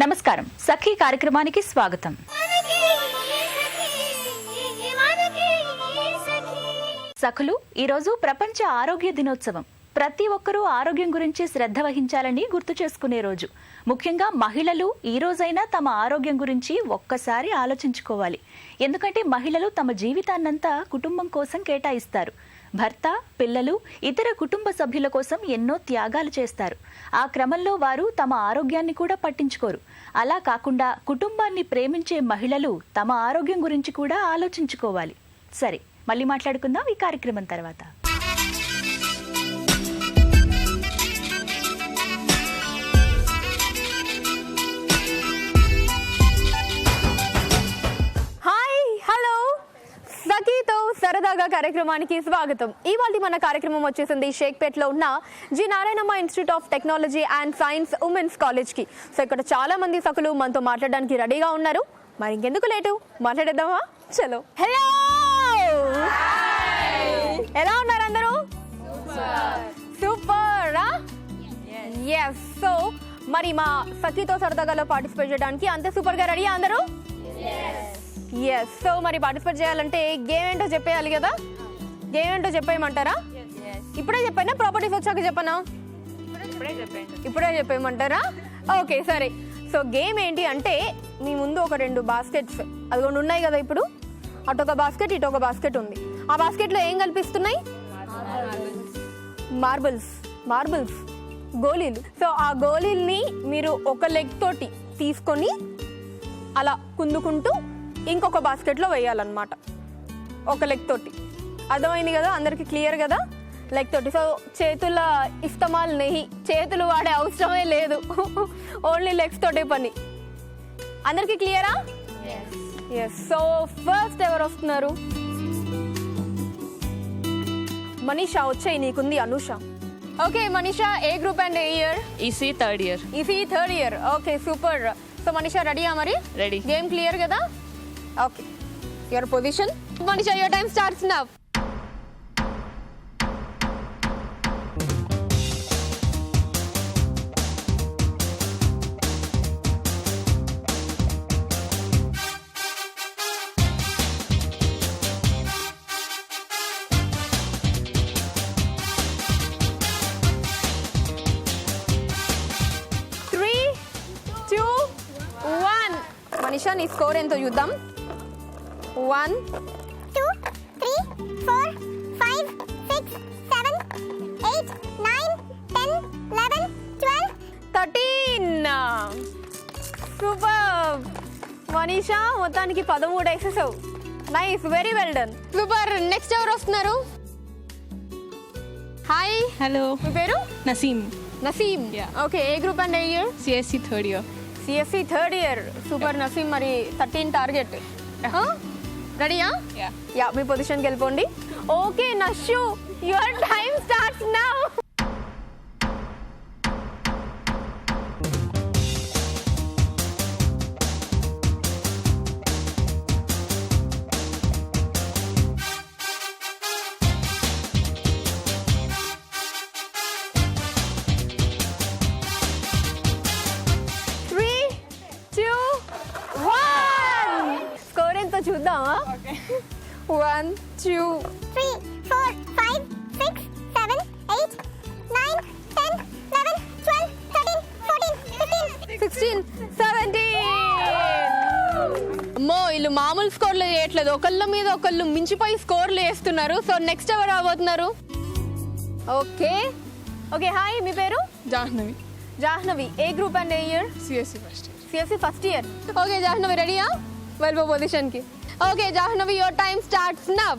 నమస్కారం, సఖీ కార్యక్రమానికి స్వాగతం. సఖులు, ఈరోజు ప్రపంచ ఆరోగ్య దినోత్సవం. ప్రతి ఒక్కరూ ఆరోగ్యం గురించి శ్రద్ధ వహించాలని గుర్తు చేసుకునే రోజు. ముఖ్యంగా మహిళలు ఈ రోజైనా తమ ఆరోగ్యం గురించి ఒక్కసారి ఆలోచించుకోవాలి. ఎందుకంటే మహిళలు తమ జీవితాన్నంతా కుటుంబం కోసం కేటాయిస్తారు. భర్త, పిల్లలు, ఇతర కుటుంబ సభ్యుల కోసం ఎన్నో త్యాగాలు చేస్తారు. ఆ క్రమంలో వారు తమ ఆరోగ్యాన్ని కూడా పట్టించుకోరు. అలా కాకుండా కుటుంబాన్ని ప్రేమించే మహిళలు తమ ఆరోగ్యం గురించి కూడా ఆలోచించుకోవాలి. సరే, మళ్ళీ మాట్లాడుకుందాం ఈ కార్యక్రమం తర్వాత. సఖీతో సరదాగా కార్యక్రమానికి స్వాగతం. ఇవాళ మన కార్యక్రమం వచ్చేసింది షేక్పేట్లో ఉన్న G Narayanamma institute of technology and science women's కాలేజ్కి. సో ఇక్కడ చాలా మంది సఖులు మనతో మాట్లాడడానికి రెడీగా ఉన్నారు. మరి ఇంకెందుకు లేటు, మాట్లాడేద్దామా? చలో. హలో, ఎలా ఉన్నారు అందరూ? సూపర్. ఎస్. సో మరి మా సఖీతో సరదాగా పార్టిసిపేట్ చేయడానికి అంతే సూపర్ గా రెడీ అందరూ? ఎస్. సో మరి పార్టిసిపేట్ చేయాలంటే గేమ్ ఏంటో చెప్పేయాలి కదా. గేమ్ ఏంటో చెప్పేయమంటారా? ఇప్పుడే చెప్పానా, ప్రాపర్టీస్ వచ్చాక చెప్పనా? ఇప్పుడే చెప్పేయమంటారా? ఓకే, సరే. సో గేమ్ ఏంటి అంటే, మీ ముందు ఒక 2 బాస్కెట్స్ అదిగోండి ఉన్నాయి కదా. ఇప్పుడు అటొక బాస్కెట్, ఇటొక బాస్కెట్ ఉంది. ఆ బాస్కెట్లో ఏం కల్పిస్తున్నాయి? మార్బుల్స్, గోళీలు. సో ఆ గోళీల్ని మీరు ఒక లెగ్ తోటి తీసుకొని అలా కుందుకుంటూ ఇంకొక బాస్కెట్లో వేయాలన్నమాట, ఒక లెగ్ తోటి. అర్థమైంది కదా అందరికి? క్లియర్ కదా? లెగ్ తోటి. సో చేతుల ఇస్తమాల్ నెహి, చేతులు వాడే అవసరమే లేదు, ఓన్లీ లెగ్స్ తోటే పని. అందరికి క్లియరా? ఎస్. సో ఫస్ట్ ఎవరు వస్తున్నారు? మనీషా వచ్చాయి, నీకుంది అనూష. ఓకే మనీషా, ఏ గ్రూప్ అండ్ ఏ year? EC third year. Okay, super. So Manisha రెడీయా? మరి రెడీ. గేమ్ క్లియర్ కదా? Okay, your position. Manisha, your time starts now. Manisha, నీ స్కోర్ ఎంతో చూద్దాం. 1 2 3 4 5 6 7 8 9 10 11 12 13. సూపర్ మనీషా, మొత్తానికి 13 వేసేసావు. Nice, very well done. Super. Next ఎవరు వస్తున్నారు? హాయ్. హలో, మీ పేరు? నసీమ్. ఓకే, ఏ గ్రూప్ అండ్ ఏ year? CSC third year. Super Naseem. మరి 13 టార్గెట్. రెడీయా? యా, మీ పొజిషన్కి వెళ్ళిపోండి. Okay Nashu, your time starts now. చూద్దామా? 1 2 3 4 5 6 7 8 9 10 11 12 13 14 15 16 17. అమ్మో, వీళ్ళు మామూలు స్కోర్లు చేయట్లేదు, ఒకళ్ళ మీద ఒకళ్ళు మించిపోయి స్కోర్లు వేస్తున్నారు. సో నెక్స్ట్ ఎవరు రాబోతున్నారు? ఓకే. హాయ్, మీ పేరు? జాహ్నవి. ఏ గ్రూప్ అండ్ ఏ year? CSC first year. Okay Jahnavi, రెడీయా? వెళ్ళిపో పొజిషన్కి. Okay Jahnavi, your time starts now.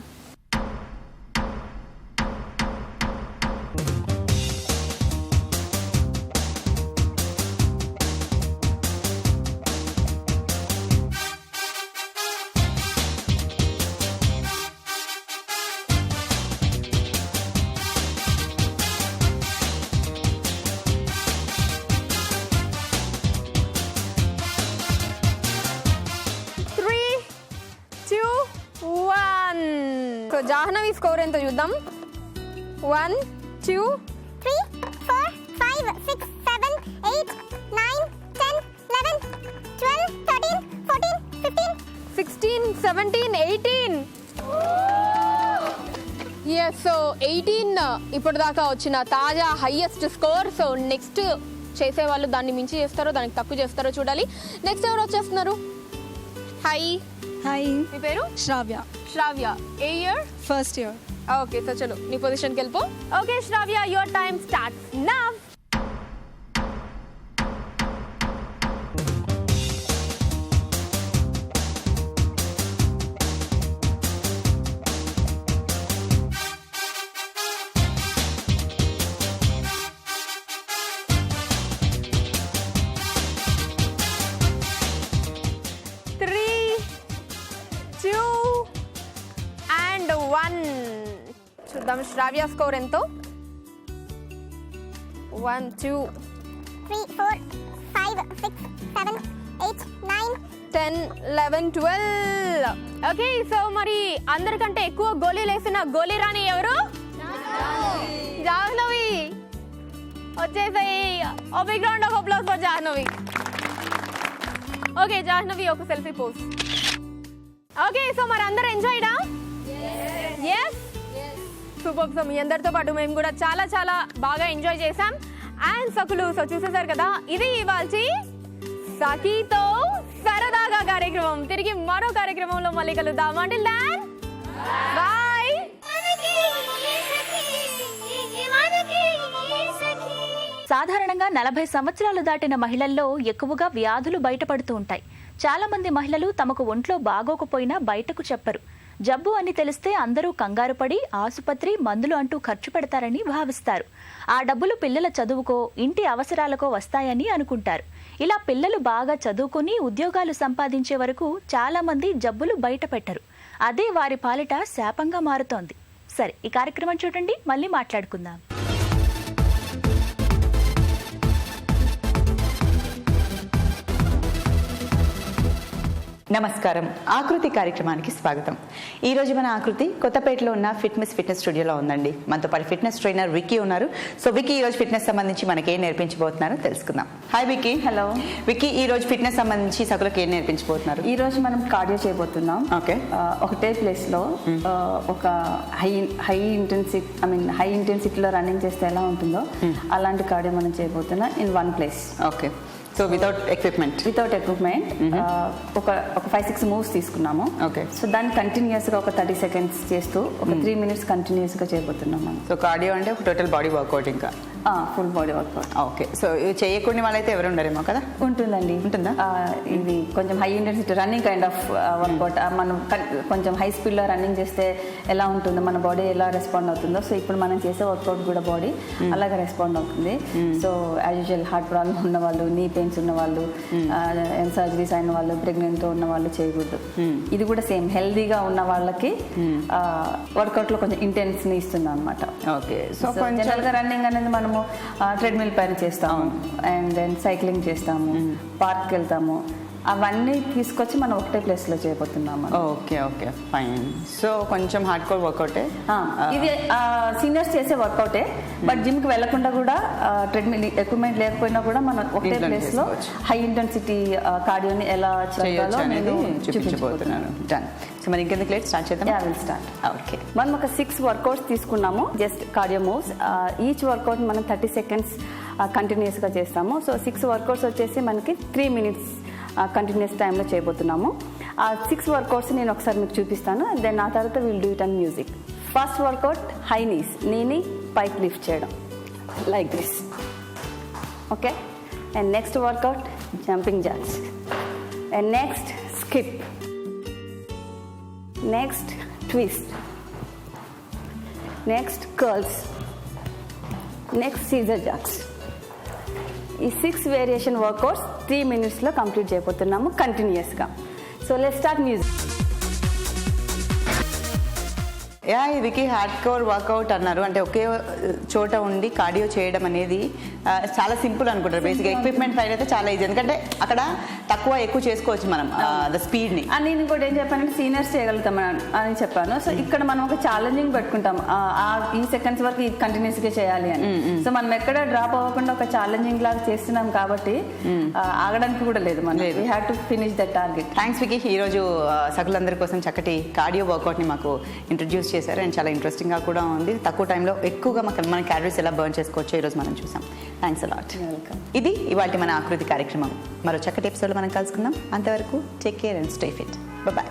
Jahnavi score ఎంతో చూద్దాం. 1 2 3 4 5 6 7 8 9 10 11 16, 17, 18. ఎస్, సో 18 ఇప్పటిదాకా వచ్చిన తాజా హైయెస్ట్ స్కోర్. సో నెక్స్ట్ చేసే వాళ్ళు దాన్ని మించి చేస్తారో దానికి తక్కువ చేస్తారో చూడాలి. నెక్స్ట్ ఎవరు వచ్చేస్తున్నారు? హాయ్. హాయ్, మీ పేరు? శ్రావ్య. శ్రావ్య. ఏ ఇయర్? First year. ఓకే, సో చలో నీ పొజిషన్కి వెళ్ళిపో. Okay Shravya, your time starts now. చూద్దాం శ్రావ్య స్కోర్ ఎంతో. 1, 2, 3, 4, 5, 6, 7, 8, 9, 10, 11, 12. ఓకే, సో మరి అందరికంటే ఎక్కువ గోళీలు వేసిన గోళీ రాణి ఎవరు? జాహ్నవి. వచ్చేసాయి. ఓ big round of applause for Jahnavi. Okay Jahnavi, ఒక సెల్ఫీ పోజ్. ఓకే, సో మరి అందరూ ఎంజాయ్డా? yes super. సో మీ అందరితో పాటు మేము కూడా చాలా చాలా బాగా ఎంజాయ్ చేసాం. అండ్ సకులు, సో చూసేసారు కదా, ఇది ఇవాల్టి సఖీతో సరదాగా కార్యక్రమం. తిరిగి మరో కార్యక్రమంలో మళ్ళీ కలుద్దాం. Until then bye. సాధారణంగా 40 సంవత్సరాలు దాటిన మహిళల్లో ఎక్కువగా వ్యాధులు బయటపడుతూ ఉంటాయి. చాలా మంది మహిళలు తమకు ఒంట్లో బాగోకపోయినా బయటకు చెప్పరు. జబ్బు అని తెలిస్తే అందరూ కంగారు పడి ఆసుపత్రి, మందులు అంటూ ఖర్చు పెడతారని భావిస్తారు. ఆ డబ్బులు పిల్లల చదువుకో, ఇంటి అవసరాలకో వస్తాయని అనుకుంటారు. ఇలా పిల్లలు బాగా చదువుకుని ఉద్యోగాలు సంపాదించే వరకు చాలా మంది జబ్బులు బయట పెట్టరు. అదే వారి పాలిట శాపంగా మారుతోంది. సరే, ఈ కార్యక్రమం చూడండి, మళ్ళీ మాట్లాడుకుందాం. నమస్కారం, ఆకృతి కార్యక్రమానికి స్వాగతం. ఈ రోజు మన ఆకృతి కొత్తపేటలో ఉన్న ఫిట్నెస్ స్టూడియోలో ఉందండి. మనతో పాటు ఫిట్నెస్ ట్రైనర్ విక్కీ ఉన్నారు. సో విక్కీ, ఈ రోజు ఫిట్నెస్ సంబంధించి మనకి ఏం నేర్పించబోతున్నారో తెలుసుకుందాం. హాయ్ విక్కీ. హలో విక్కీ, ఈ రోజు ఫిట్నెస్ సంబంధించి సకులకు ఏం నేర్పించబోతున్నారు? ఈ రోజు మనం కార్డియో చేయబోతున్నాం. ఓకే. ఒకటే ప్లేస్ లో ఒక హై ఇంటెన్సిటీలో రన్నింగ్ చేస్తే ఎలా ఉంటుందో అలాంటి కార్డియో మనం చేయబోతున్నాం in one place. Okay. So without equipment ఒక 5-6 మూవ్స్ తీసుకున్నాము. ఓకే. సో దాన్ని కంటిన్యూస్ గా ఒక 30 సెకండ్స్ చేస్తూ ఒక 3 minutes కంటిన్యూస్ గా చేయబోతున్నాం మనం. సో కార్డియో అంటే ఒక టోటల్ బాడీ వర్కౌట్, ఇంకా full body work out. Okay. So ఇది చేయకుండా వాళ్ళైతే ఎవరు ఉండరేమో కదా? ఉంటుందండి. ఉంటుందా? ఇది కొంచెం high intensity running kind of work out. మనం కొంచెం హై స్పీడ్లో రన్నింగ్ చేస్తే ఎలా ఉంటుందో, మన బాడీ ఎలా రెస్పాండ్ అవుతుందో, సో ఇప్పుడు మనం చేసే వర్కౌట్ కూడా బాడీ అలాగే రెస్పాండ్ అవుతుంది. So as usual heart problem ఉన్న వాళ్ళు, నీ పెయిన్స్ ఉన్న వాళ్ళు, సర్జరీస్ అయిన వాళ్ళు, ప్రెగ్నెంట్ ఉన్న వాళ్ళు చేయకూడదు. ఇది కూడా సేమ్ హెల్దీగా ఉన్న వాళ్ళకి వర్కౌట్ లో కొంచెం ఇంటెన్స్ ని ఇస్తుంది అనమాట. ఓకే. సో జనరల్ గా రన్నింగ్ అనేది మనము ట్రెడ్మిల్ పైన చేస్తాము, అండ్ దెన్ సైక్లింగ్ చేస్తాము, పార్క్కి వెళ్తాము. అవన్నీ తీసుకొచ్చి మనం ఒకటే ప్లేస్ లో చేయబోతున్నాము. Okay okay fine. సో కొంచెం హార్డ్ కోర్ వర్కౌటే ఇది. సీనియర్స్ చేసే వర్కౌటే, బట్ జిమ్ కి వెళ్లకుండా కూడా ట్రెడ్మిల్ ఎక్విప్మెంట్ లేకపోయినా కూడా మనం ఒకటే ప్లేస్ లో హై ఇంటెన్సిటీ కార్డియోని ఎలా చేయాలో నేను చూపించబోతున్నాను. డన్. సో మరి ఇంకెందుకు లేట్ స్టార్ట్ చేద్దాం? Yeah, will start. ఓకే. మనం ఒక 6 వర్కౌట్స్ తీసుకున్నాము, just cardio moves. Each workout మనం 30 seconds కంటిన్యూస్ గా చేస్తాము. సో 6 వర్కౌట్స్ వచ్చేసి మనకి 3 minutes కంటిన్యూస్ టైంలో చేయబోతున్నాము. ఆ 6 వర్కౌట్స్ నేను ఒకసారి మీకు చూపిస్తాను, దెన్ ఆ తర్వాత will do it on music. First workout high knees, నీని పైకి లిఫ్ట్ చేయడం like this. Okay. And next workout jumping jacks, and next skip, next twist, next curls, next scissor jacks. ఈ 6 వేరియేషన్ వర్కౌట్స్ 3 minutes లో complete చేయబోతున్నాము కంటిన్యూస్గా. So let's start music. ఇదికి hard core workout అన్నారు, అంటే ఒకే చోట ఉండి కార్డియో చేయడం అనేది చాలా సింపుల్ అనుకుంటారు. బేసిక్గా ఎక్విప్మెంట్ పైన అయితే చాలా ఈజీ, ఎందుకంటే అక్కడ తక్కువ ఎక్కువ చేసుకోవచ్చు మనం ద స్పీడ్ని. అని నేను ఇంకోటి ఏం చెప్పానంటే సీనియర్స్ చేయగలుగుతాం అని చెప్పాను. సో ఇక్కడ మనం ఒక ఛాలెంజింగ్ పెట్టుకుంటాం, ఈ సెకండ్స్ వరకు కంటిన్యూస్గా చేయాలి అని. సో మనం ఎక్కడ డ్రాప్ అవ్వకుండా ఒక ఛాలెంజింగ్ లాగా చేస్తున్నాం కాబట్టి ఆగడానికి కూడా లేదు, మనం we have to finish that target. Thanks Vicky. ఈరోజు సకులందరి కోసం చక్కటి కార్డియో వర్కౌట్ని మాకు ఇంట్రడ్యూస్ చేశారు అండ్ చాలా ఇంట్రెస్టింగ్గా కూడా ఉంది. తక్కువ టైంలో ఎక్కువగా మన క్యాలరీస్ ఎలా బర్న్ చేసుకోవచ్చో ఈరోజు మనం చూసాం. Thanks a lot. వెల్కమ్. ఇది ఇవాళ మన ఆకృతి కార్యక్రమం. మరో చక్కటి ఎపిసోడ్లో మనం కలుసుకుందాం. అంతవరకు take care and stay fit. Bye.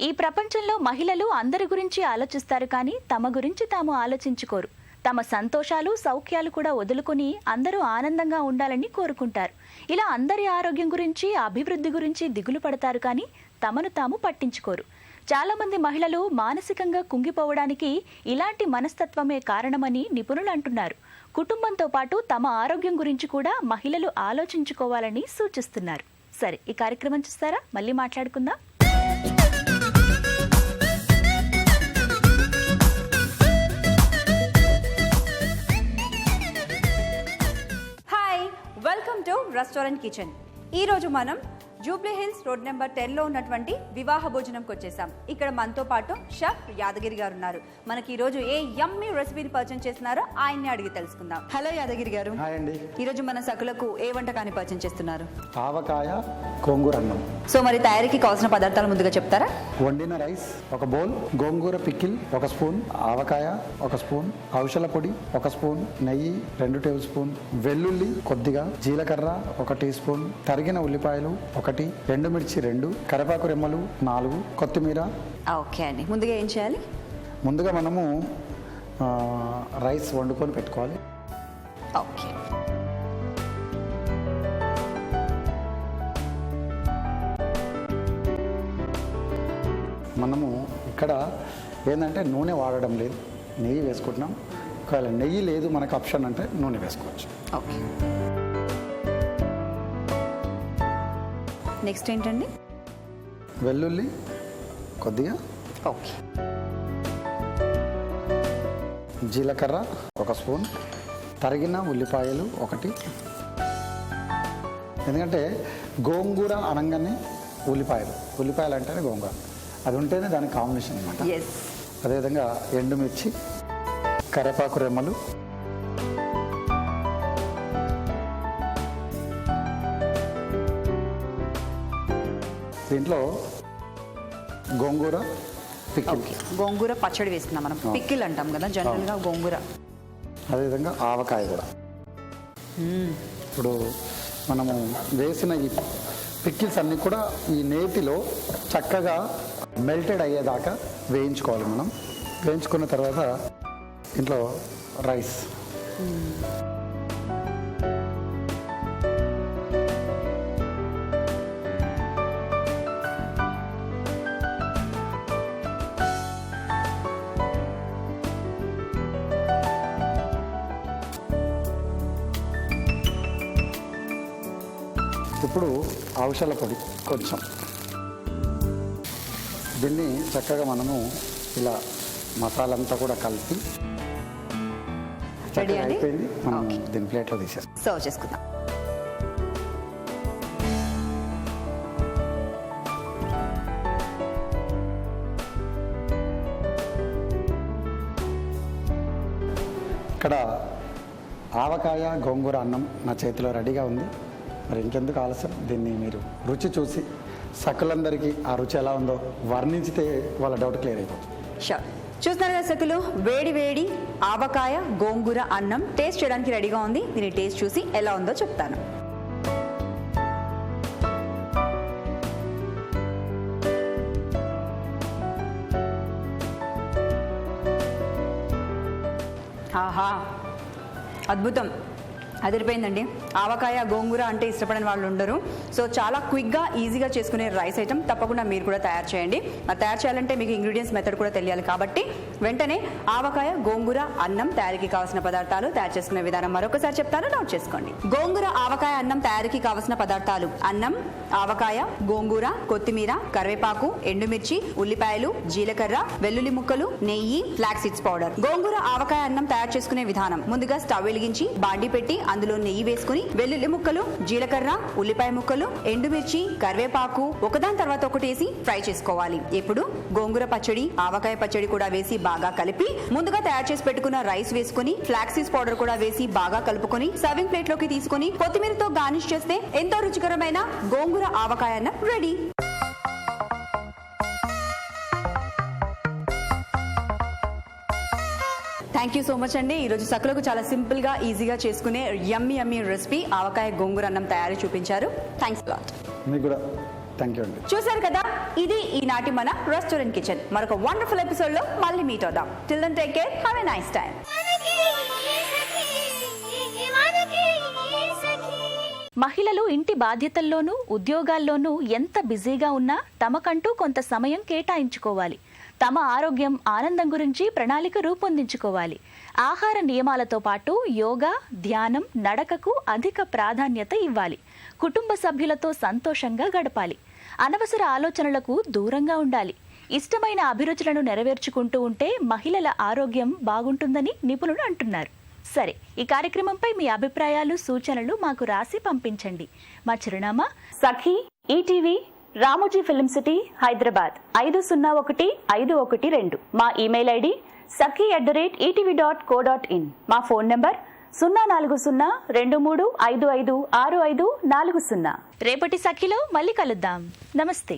ఈ ప్రపంచంలో మహిళలు అందరి గురించి ఆలోచిస్తారు కానీ తమ గురించి తాము ఆలోచించుకోరు. తమ సంతోషాలు సౌఖ్యాలు కూడా వదులుకొని అందరూ ఆనందంగా ఉండాలని కోరుకుంటారు. ఇలా అందరి ఆరోగ్యం గురించి అభివృద్ధి గురించి దిగులు పడతారు కానీ తమను తాము పట్టించుకోరు. చాలా మంది మహిళలు మానసికంగా కుంగిపోవడానికి ఇలాంటి మనస్తత్వమే కారణమని నిపుణులు అంటున్నారు. కుటుంబంతో పాటు తమ ఆరోగ్యం గురించి కూడా మహిళలు ఆలోచించుకోవాలని సూచిస్తున్నారు. సరే, ఈ కార్యక్రమం చూస్తారా? మళ్ళీ మాట్లాడుకుందాం. Hi, welcome to restaurant kitchen. ఈరోజు మనం జూబ్లీ హిల్స్ రోడ్ నెంబర్ 10లో ఉన్నటువంటి వివాహ భోజనంకి వచ్చేసాం. ఇక్కడ మనతో పాటు షెఫ్ యాదగిరి గారు ఉన్నారు. మనకి ఈరోజు ఏ యమ్మీ రెసిపీని పరిచయం చేస్తున్నారో ఆయన్ని అడిగి తెలుసుకుందాం. హలో యాదగిరి గారు. హాయ్ అండి. ఈరోజు మన సకులకు ఏ వంటకాన్ని పరిచయం చేస్తున్నారు? ఆవకాయ గోంగూర అన్నం. సో మరి తయారీకి కావాల్సిన పదార్థాలు ముందుగా చెప్తారా? వండిన రైస్ ఒక బౌల్, గోంగూర పికిల్ ఒక స్పూన్, ఆవకాయ ఒక స్పూన్, ఔషధ పొడి ఒక స్పూన్, నెయ్యి 2 టేబుల్ స్పూన్, వెల్లుల్లి కొద్దిగా, జీలకర్ర 1 టీ స్పూన్, తరిగిన ఉల్లిపాయలు 1, ఎండుమిర్చి 2, కరివేపాకు రెమ్మలు 4, కొత్తిమీర. ఓకే అండి, ముందుగా ఏం చేయాలి? ముందుగా మనము రైస్ వండుకొని పెట్టుకోవాలి. ఓకే. మనము ఇక్కడ ఏంటంటే నూనె వాడడం లేదు, నెయ్యి వేసుకుంటున్నాం. ఒకవేళ నెయ్యి లేదు మనకు ఆప్షన్ అంటే నూనె వేసుకోవచ్చు. ఓకే. నెక్స్ట్ ఏంటండి? వెల్లుల్లి కొద్దిగా, ఓకే. జీలకర్ర 1 స్పూన్, తరిగిన ఉల్లిపాయలు 1. ఎందుకంటే గోంగూర అనగానే ఉల్లిపాయలు అంటేనే గోంగూర, అది ఉంటేనే దానికి కాంబినేషన్ అనమాట. ఎస్. అదేవిధంగా ఎండుమిర్చి, కరివేపాకు రెమ్మలు, దీంట్లో గోంగూర పికిల్, గోంగూర పచ్చడి వేస్తున్నాం మనం, పికిల్ అంటాం కదా జనరల్గా గోంగూర. అదేవిధంగా ఆవకాయ కూడా. ఇప్పుడు మనము వేసిన ఈ పికిల్స్ అన్నీ కూడా ఈ నేతిలో చక్కగా మెల్టెడ్ అయ్యేదాకా వేయించుకోవాలి. మనం వేయించుకున్న తర్వాత ఇంట్లో రైస్, ఇప్పుడు ఔషధ పొడి కొంచెం, దీన్ని చక్కగా మనము ఇలా మసాలా అంతా కూడా కలిపి చక్కగా అండి? అయిపోయింది. మనం దీని ప్లేట్లో తీసేస్తాం. సర్వ్ చేసుకుందాం. ఇక్కడ ఆవకాయ గోంగూర అన్నం నా చేతిలో రెడీగా ఉంది. మరి ఇంకెందుకు ఆలస్యం, దీన్ని మీరు రుచి చూసి సకులందరికీ ఆ రుచి ఎలా ఉందో వర్ణించితే వాళ్ళ డౌట్ క్లియర్ అయిపోతుంది. షూర్. చూస్తున్నారు కదా సకులు, వేడి వేడి ఆవకాయ గోంగూర అన్నం టేస్ట్ చేయడానికి రెడీగా ఉంది. దీని టేస్ట్ చూసి ఎలా ఉందో చెప్తాను. ఆహా, అద్భుతం. అదిరిపోయిందండి. ఆవకాయ గోంగూర అంటే ఇష్టపడని వాళ్ళు ఉండరు. సో చాలా క్విక్గా ఈజీగా చేసుకునే రైస్ ఐటమ్ తప్పకుండా మీరు కూడా తయారు చేయండి. మరి తయారు చేయాలంటే మీకు ఇంగ్రీడియంట్స్ మెథడ్ కూడా తెలియాలి కాబట్టి వెంటనే ఆవకాయ గోంగూర అన్నం తయారీకి కావాల్సిన పదార్థాలు తయారు చేసుకునే విధానం మరొకసారి చెప్తాను, నోట్ చేసుకోండి. గోంగూర ఆవకాయ అన్నం తయారీకి కావాల్సిన పదార్థాలు: అన్నం, ఆవకాయ, గోంగూర, కొత్తిమీర, కరివేపాకు, ఎండుమిర్చి, ఉల్లిపాయలు, జీలకర్ర, వెల్లుల్లి ముక్కలు, నెయ్యి, ఫ్లాక్స్ సీడ్స్ పౌడర్. గోంగూర ఆవకాయ అన్నం తయారు చేసుకునే విధానం: ముందుగా స్టవ్ వెలిగించి బాండి పెట్టి అందులో నెయ్యి వేసుకుని వెల్లుల్లి ముక్కలు, జీలకర్ర, ఉల్లిపాయ ముక్కలు, ఎండుమిర్చి, కరివేపాకు ఒకదాని తర్వాత ఒకటి వేసి ఫ్రై చేసుకోవాలి. ఇప్పుడు గోంగూర పచ్చడి, ఆవకాయ పచ్చడి కూడా వేసి బాగా కలిపి ముందుగా తయారు చేసి పెట్టుకున్న రైస్ వేసుకుని ఫ్లాక్స్ సీడ్స్ పౌడర్ కూడా వేసి బాగా కలుపుకొని సర్వింగ్ ప్లేట్ లోకి తీసుకుని కొత్తిమీరతో గార్నిష్ చేస్తే ఎంతో రుచికరమైన గోంగూర ఆవకాయ అన్నం ready. Thank you so much అండి. ఈరోజు సకలకు చాలా సింపుల్గా ఈజీగా చేసుకునే యమ్మీ రెసిపీ ఆవకాయ గోంగూర అన్నం తయారీ చూపించారు. Thanks lot. మీకు కూడా థ్యాంక్ యూ అండి. చూసారు కదా, ఇది ఈనాటి మన రెస్టారెంట్ కిచెన్. మరొక వండర్ఫుల్ ఎపిసోడ్ లో మళ్ళీ మీట్ అవుదాం. Till then take care, have a nice time. మహిళలు ఇంటి బాధ్యతల్లోనూ ఉద్యోగాల్లోనూ ఎంత బిజీగా ఉన్నా తమకంటూ కొంత సమయం కేటాయించుకోవాలి. తమ ఆరోగ్యం, ఆనందం గురించి ప్రణాళిక రూపొందించుకోవాలి. ఆహార నియమాలతో పాటు యోగా, ధ్యానం, నడకకు అధిక ప్రాధాన్యత ఇవ్వాలి. కుటుంబ సభ్యులతో సంతోషంగా గడపాలి. అనవసర ఆలోచనలకు దూరంగా ఉండాలి. ఇష్టమైన అభిరుచులను నెరవేర్చుకుంటూ ఉంటే మహిళల ఆరోగ్యం బాగుంటుందని నిపుణులు అంటున్నారు. సరే, ఈ కార్యక్రమంపై మీ అభిప్రాయాలు, సూచనలు మాకు రాసి పంపించండి. మా చిరునామా Sakhi, ETV, Ramoji film city, Hyderabad 501512. మా ఇమెయిల్ ఐడి sakhi@etv.co.in. మా ఫోన్ నంబర్ 04023556540. రేపటి సఖీలో మళ్ళీ కలుద్దాం. నమస్తే.